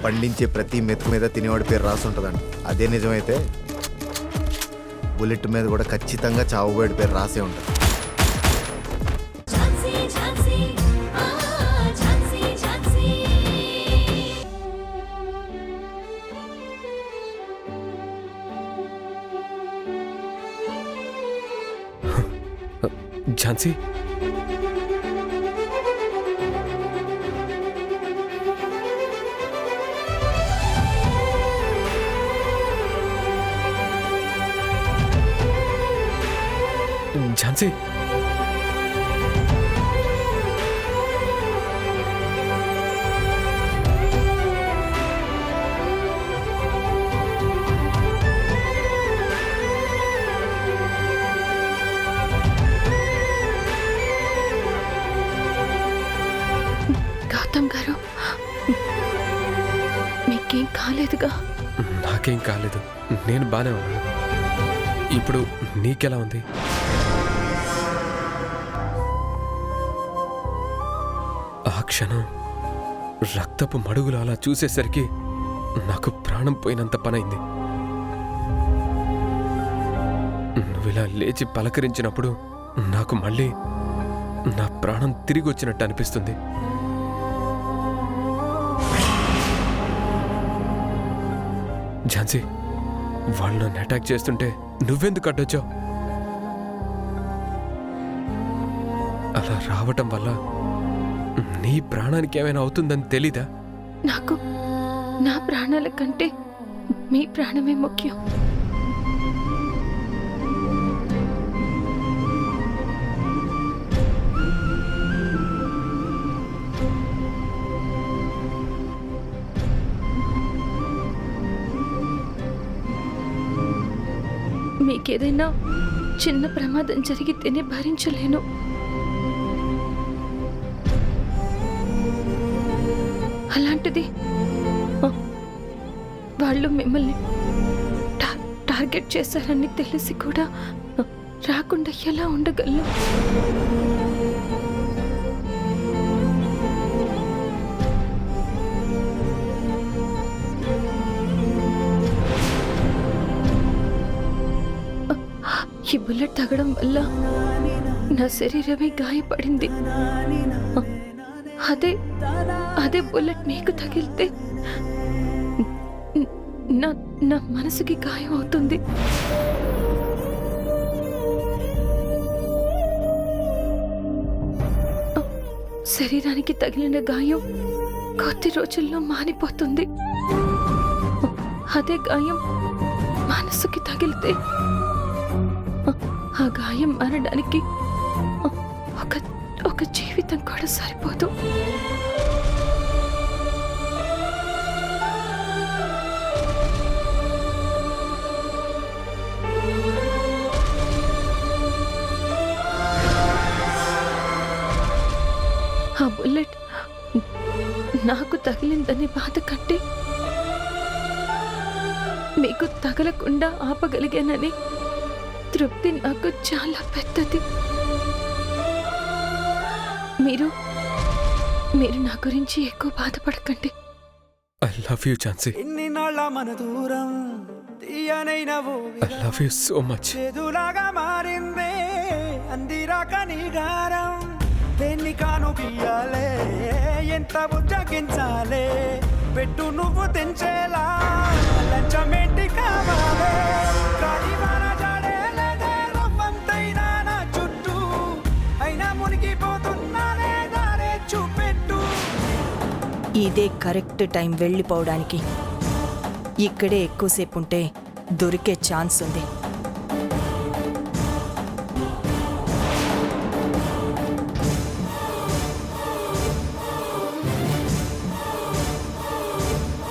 పండించే ప్రతి మెతుకు మీద తినేవాడి పేరు రాసి ఉంటుందండి. అదే నిజమైతే బుల్లెట్ మీద కూడా ఖచ్చితంగా చావుబోయేడి పేరు రాసే ఉంటుంది. ఝాన్సీ, ఝాన్సీ, గౌతమ్ గారు, మీకేం కాలేదుగా? నాకేం కాలేదు, నేను బానే ఉన్నాను. ఇప్పుడు నీకెలా ఉంది? ఆ క్షణం రక్తపు మడుగులు అలా చూసేసరికి నాకు ప్రాణం పోయినంత పనైంది. నువ్విలా లేచి పలకరించినప్పుడు నాకు మళ్ళీ నా ప్రాణం తిరిగి వచ్చినట్టు అనిపిస్తుంది. ఝాన్సీ, వాళ్ళు నన్ను అటాక్ చేస్తుంటే నువ్వెందుకు అడ్డొచ్చావు? అలా రావటం వల్ల నీ ప్రాణానికి ఏమైనా అవుతుందని తెలీదా? నాకు నా ప్రాణాల కంటే మీ ప్రాణమే ముఖ్యం. మీకేదైనా చిన్న ప్రమాదం జరిగితేనే భరించలేను. అలాంటిది వాళ్ళు మిమ్మల్ని టార్గెట్ చేశారని తెలిసి కూడా రాకుండా ఎలా ఉండగలను? ఈ బుల్లెట్ తగడం వల్ల నా శరీరమే గాయపడింది. అదే బుల్లెట్ మీకు తగిలితే నా మనసుకి గాయం అవుతుంది. శరీరానికి తగిలిన గాయం కొద్ది రోజుల్లో మానిపోతుంది. అదే గాయం మనసుకి తగిలితే ఆ గాయం మారడానికి ఒక జీవితం కూడా సరిపోదు. ఆ బుల్లెట్ నాకు తగిలిందనే బాధ కంటే మీకు తగలకుండా ఆపగలిగానని తృప్తి నాకు చాలా పెద్దది. మీరు నా గురించి ఎక్కువ బాధపడకండి. I love you Jhansi. I love you so much. ఎంత బుజ్జగించాలే పెట్టు నువ్వు తెంచేలా లంచమేంటి కావాలే ఇదే కరెక్ట్ టైం వెళ్ళిపోవడానికి. ఇక్కడే ఎక్కువసేపు ఉంటే దొరికే ఛాన్స్ ఉంది.